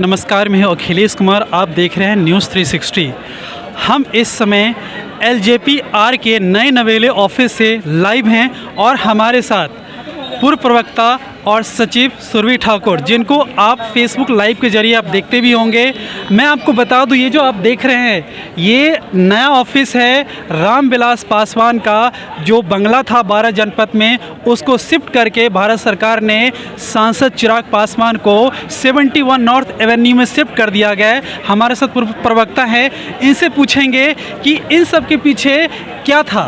नमस्कार, मैं हूं अखिलेश कुमार। आप देख रहे हैं न्यूज़ 360। हम इस समय LJPR के नए नवेले ऑफिस से लाइव हैं और हमारे साथ पूर्व प्रवक्ता और सचिव सुरभि ठाकुर, जिनको आप फेसबुक लाइव के जरिए आप देखते भी होंगे। मैं आपको बता दूं, ये जो आप देख रहे हैं ये नया ऑफिस है रामविलास पासवान का। जो बंगला था 12 जनपद में, उसको शिफ्ट करके भारत सरकार ने सांसद चिराग पासवान को 71 नॉर्थ एवेन्यू में शिफ्ट कर दिया गया है। हमारे साथ पूर्व प्रवक्ता है, इनसे पूछेंगे कि इन सब के पीछे क्या था,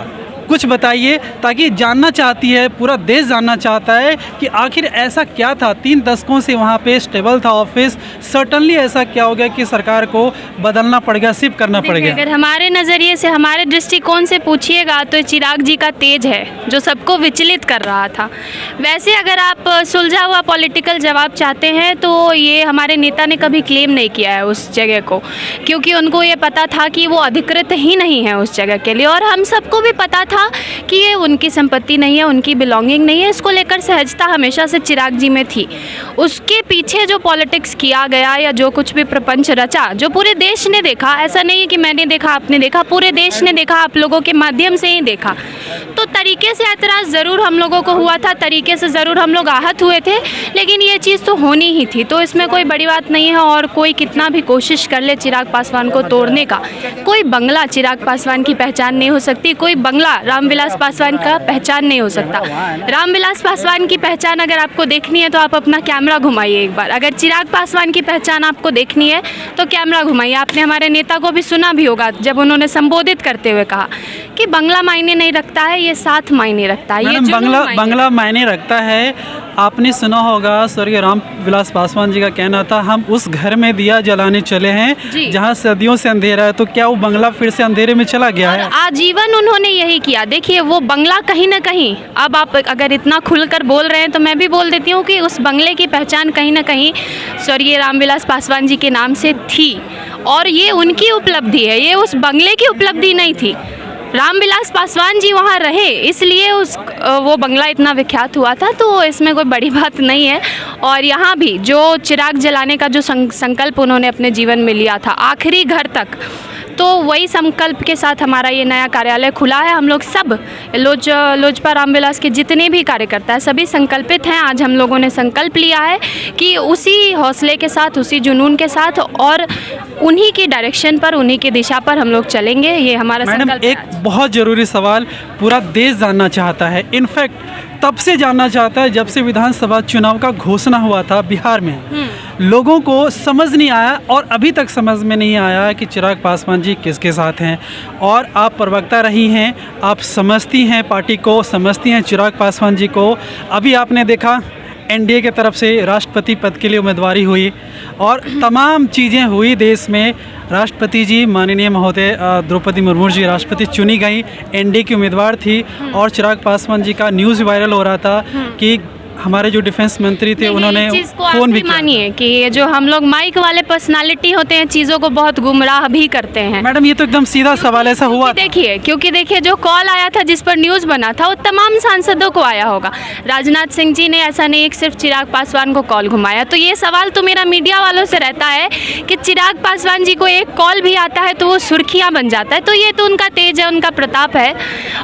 कुछ बताइए, ताकि जानना चाहती है, पूरा देश जानना चाहता है कि आखिर ऐसा क्या था। 3 दशकों से वहाँ पे स्टेबल था ऑफिस, सर्टनली ऐसा क्या हो गया कि सरकार को बदलना पड़ गया, शिफ्ट करना पड़ गया। अगर हमारे नज़रिए से, हमारे दृष्टिकोण से पूछिएगा तो चिराग जी का तेज है जो सबको विचलित कर रहा था। वैसे अगर आप सुलझा हुआ पॉलिटिकल जवाब चाहते हैं तो ये हमारे नेता ने कभी क्लेम नहीं किया है उस जगह को, क्योंकि उनको ये पता था कि वो अधिकृत ही नहीं है उस जगह के लिए। और हम सबको भी पता था कि ये उनकी संपत्ति नहीं है, उनकी बिलोंगिंग नहीं है। इसको लेकर सहजता हमेशा से चिराग जी में थी। उसके पीछे जो पॉलिटिक्स किया गया या जो कुछ भी प्रपंच रचा, जो पूरे देश ने देखा, ऐसा नहीं है कि मैंने देखा आपने देखा, पूरे देश ने देखा, आप लोगों के माध्यम से ही देखा। तो तरीके से ऐतराज़ ज़रूर हम लोगों को हुआ था, तरीके से ज़रूर हम लोग आहत हुए थे, लेकिन ये चीज़ तो होनी ही थी। तो इसमें कोई बड़ी बात नहीं है। और कोई कितना भी कोशिश कर ले चिराग पासवान को तोड़ने का, कोई बंगला चिराग पासवान की पहचान नहीं हो सकती, कोई बंगला रामविलास पासवान का पहचान नहीं हो सकता। रामविलास पासवान की पहचान अगर आपको देखनी है तो आप अपना कैमरा घुमाइए एक बार। अगर चिराग पासवान की पहचान आपको देखनी है तो कैमरा घुमाइए। आपने हमारे नेता को भी सुना भी होगा जब उन्होंने संबोधित करते हुए कहा कि बंगला मायने नहीं रखता है, ये साथ मायने रखता है। ये बंगला मायने रखता है। आपने सुना होगा स्वर्गीय रामविलास पासवान जी का कहना था, हम उस घर में दिया जलाने चले हैं जहां सदियों से अंधेरा है। तो क्या वो बंगला फिर से अंधेरे में चला गया है? आजीवन उन्होंने यही किया। देखिए वो बंगला कहीं ना कहीं, अब आप अगर इतना खुलकर बोल रहे हैं तो मैं भी बोल देती हूँ कि उस बंगले की पहचान कहीं ना कहीं स्वर्गीय रामविलास पासवान जी के नाम से थी। और ये उनकी उपलब्धि है, ये उस बंगले की उपलब्धि नहीं थी। रामविलास पासवान जी वहाँ रहे, इसलिए वो बंगला इतना विख्यात हुआ था। तो इसमें कोई बड़ी बात नहीं है। और यहाँ भी जो चिराग जलाने का जो संकल्प उन्होंने अपने जीवन में लिया था आखिरी घर तक, तो वही संकल्प के साथ हमारा ये नया कार्यालय खुला है। हम लोग सब लोजपा रामविलास के जितने भी कार्यकर्ता हैं सभी संकल्पित हैं। आज हम लोगों ने संकल्प लिया है कि उसी हौसले के साथ, उसी जुनून के साथ और उन्हीं की डायरेक्शन पर, उन्हीं की दिशा पर हम लोग चलेंगे। ये हमारा संकल्प है। एक बहुत ज़रूरी सवाल पूरा देश जानना चाहता है, इनफैक्ट तब से जानना चाहता है जब से विधानसभा चुनाव का घोषणा हुआ था बिहार में। लोगों को समझ नहीं आया और अभी तक समझ में नहीं आया कि चिराग पासवान जी किसके साथ हैं। और आप प्रवक्ता रही हैं, आप समझती हैं पार्टी को, समझती हैं चिराग पासवान जी को। अभी आपने देखा NDA के तरफ से राष्ट्रपति पद के लिए उम्मीदवारी हुई और तमाम चीज़ें हुई देश में। राष्ट्रपति जी माननीय महोदय द्रौपदी मुर्मू जी राष्ट्रपति चुनी गई, NDA की उम्मीदवार थी। और चिराग पासवान जी का न्यूज़ वायरल हो रहा था कि हमारे जो डिफेंस मंत्री थे उन्होंने फ़ोन भी मानिए कि ये जो हम लोग माइक वाले पर्सनालिटी होते हैं चीज़ों को बहुत गुमराह भी करते हैं। मैडम ये तो एकदम सीधा सवाल ऐसा हुआ। क्योंकि देखिए जो कॉल आया था जिस पर न्यूज़ बना था वो तमाम सांसदों को आया होगा। राजनाथ सिंह जी ने ऐसा नहीं, एक सिर्फ चिराग पासवान को कॉल घुमाया। तो ये सवाल तो मेरा मीडिया वालों से रहता है कि चिराग पासवान जी को एक कॉल भी आता है तो वो सुर्खियाँ बन जाता है। तो ये तो उनका तेज है, उनका प्रताप है।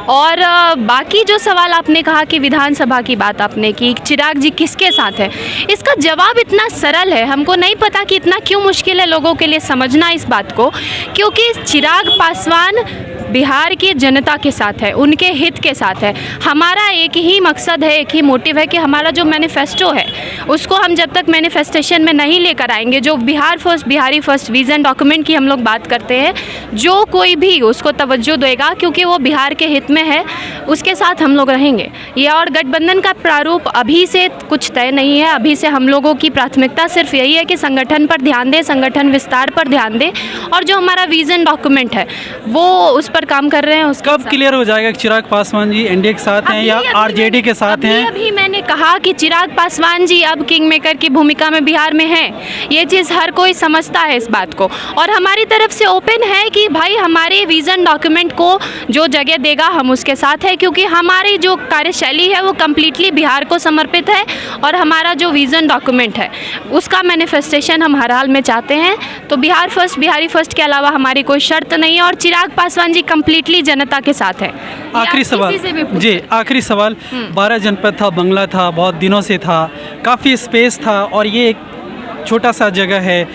और बाकी जो सवाल आपने कहा कि विधानसभा की बात आपने की, चिराग जी किसके साथ है, इसका जवाब इतना सरल है। हमको नहीं पता कि इतना क्यों मुश्किल है लोगों के लिए समझना इस बात को, क्योंकि चिराग पासवान बिहार की जनता के साथ है, उनके हित के साथ है। हमारा एक ही मकसद है, एक ही मोटिव है कि हमारा जो मैनिफेस्टो है उसको हम जब तक मैनिफेस्टेशन में नहीं लेकर आएंगे, जो Bihar first, Bihari first vision document की हम लोग बात करते हैं, जो कोई भी उसको तवज्जो देगा क्योंकि वो बिहार के हित में है, उसके साथ हम लोग रहेंगे। ये और गठबंधन का प्रारूप अभी से कुछ तय नहीं है। अभी से हम लोगों की प्राथमिकता सिर्फ यही है कि संगठन पर ध्यान दें, संगठन विस्तार पर ध्यान दें और जो हमारा विज़न डॉक्यूमेंट है वो उस पर लगातार काम कर रहे हैं उसके कब साथ। क्लियर हो जाएगा कि चिराग पासवान जी एनडीए के साथ हैं या आरजेडी के साथ हैं? अभी मैंने कहा कि चिराग पासवान जी अब किंग मेकर की भूमिका में बिहार में हैं। ये चीज़ हर कोई समझता है इस बात को, और हमारी तरफ से ओपन है कि भाई हमारे विज़न डॉक्यूमेंट को जो जगह देगा हम उसके साथ है, क्योंकि हमारी जो कार्यशैली है वो कम्प्लीटली बिहार को समर्पित है, और हमारा जो विज़न डॉक्यूमेंट है उसका मैनिफेस्टेशन हम हर हाल में चाहते हैं। तो बिहार फर्स्ट, बिहारी फर्स्ट के अलावा हमारी कोई शर्त नहीं है, और चिराग पासवान जी कम्प्लीटली जनता के साथ है। आखिरी सवाल जी, आखिरी सवाल, 12 जनपद था, बंगला था, बहुत दिनों से था, काफ़ी स्पेस था, और ये एक छोटा सा जगह है,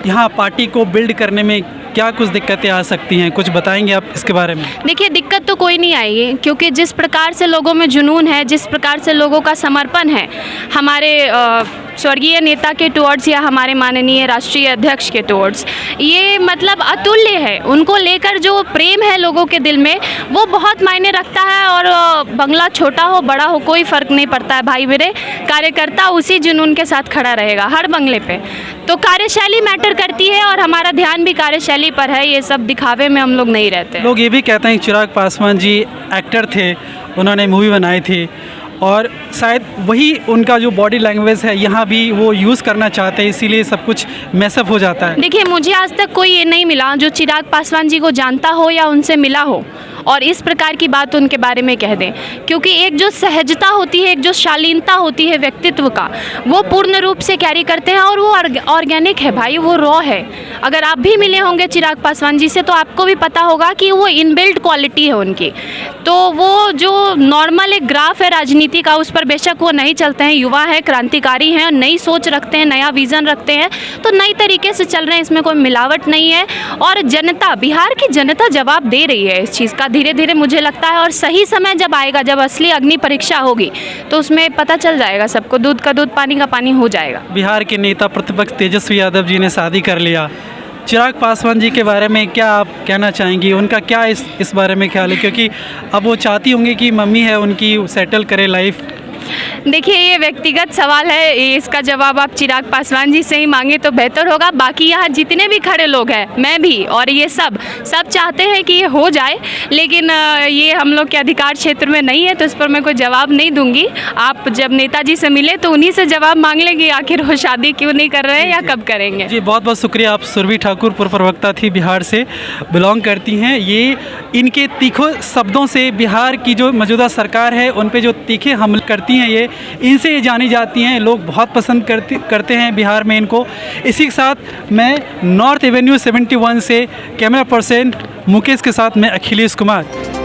यहाँ पार्टी को बिल्ड करने में क्या कुछ दिक्कतें आ सकती हैं, कुछ बताएंगे आप इसके बारे में? देखिए, दिक्कत तो कोई नहीं आएगी, क्योंकि जिस प्रकार से लोगों में जुनून है, जिस प्रकार से लोगों का समर्पण है हमारे स्वर्गीय नेता के टुवर्ड्स या हमारे माननीय राष्ट्रीय अध्यक्ष के टुवर्ड्स, ये मतलब अतुल्य है। उनको लेकर जो प्रेम है लोगों के दिल में वो बहुत मायने रखता है, और बंगला छोटा हो बड़ा हो कोई फ़र्क नहीं पड़ता है भाई मेरे, कार्यकर्ता उसी जुनून के साथ खड़ा रहेगा हर बंगले पे। तो कार्यशैली मैटर करती है, और हमारा ध्यान भी कार्यशैली पर है, ये सब दिखावे में हम लोग नहीं रहते। लोग ये भी कहते हैं कि चिराग पासवान जी एक्टर थे, उन्होंने मूवी बनाई थी, और शायद वही उनका जो बॉडी लैंग्वेज है यहाँ भी वो यूज़ करना चाहते हैं, इसीलिए सब कुछ मैसअप हो जाता है। देखिए, मुझे आज तक कोई ये नहीं मिला जो चिराग पासवान जी को जानता हो या उनसे मिला हो और इस प्रकार की बात उनके बारे में कह दें, क्योंकि एक जो सहजता होती है, एक जो शालीनता होती है व्यक्तित्व का, वो पूर्ण रूप से कैरी करते हैं, और वो ऑर्गेनिक है भाई, वो रॉ है। अगर आप भी मिले होंगे चिराग पासवान जी से तो आपको भी पता होगा कि वो इनबिल्ट क्वालिटी है उनकी। तो वो जो नॉर्मल एक ग्राफ है राजनीति का, उस पर बेशक वो नहीं चलते हैं, युवा है, क्रांतिकारी हैं, नई सोच रखते हैं, नया विज़न रखते हैं, तो नई तरीके से चल रहे हैं, इसमें कोई मिलावट नहीं है। और जनता, बिहार की जनता जवाब दे रही है इस चीज़ का धीरे धीरे, मुझे लगता है, और सही समय जब आएगा, जब असली अग्नि परीक्षा होगी, तो उसमें पता चल जाएगा सबको, दूध का दूध पानी का पानी हो जाएगा। बिहार के नेता प्रतिपक्ष तेजस्वी यादव जी ने शादी कर लिया, चिराग पासवान जी के बारे में क्या आप कहना चाहेंगी? उनका क्या इस बारे में ख्याल है, क्योंकि अब वो चाहती होंगी कि मम्मी है उनकी सेटल करे लाइफ? देखिए, ये व्यक्तिगत सवाल है, इसका जवाब आप चिराग पासवान जी से ही मांगे तो बेहतर होगा। बाकी यहाँ जितने भी खड़े लोग हैं, मैं भी, और ये सब चाहते हैं कि ये हो जाए, लेकिन ये हम लोग के अधिकार क्षेत्र में नहीं है, तो इस पर मैं कोई जवाब नहीं दूंगी। आप जब नेताजी से मिले तो उन्हीं से जवाब मांग लेंगे, आखिर वो शादी क्यों नहीं कर रहे हैं या कब करेंगे। जी, बहुत बहुत शुक्रिया। आप सुरभि ठाकुर, पूर्व प्रवक्ता थी, बिहार से बिलोंग करती हैं। ये इनके तीखों शब्दों से बिहार की जो मौजूदा सरकार है उन पे जो तीखे हमले करती हैं, ये इनसे ये जानी जाती हैं, लोग बहुत पसंद करते हैं बिहार में इनको। इसी के साथ मैं नॉर्थ एवेन्यू 71 से कैमरा पर्सन मुकेश के साथ मैं अखिलेश कुमार।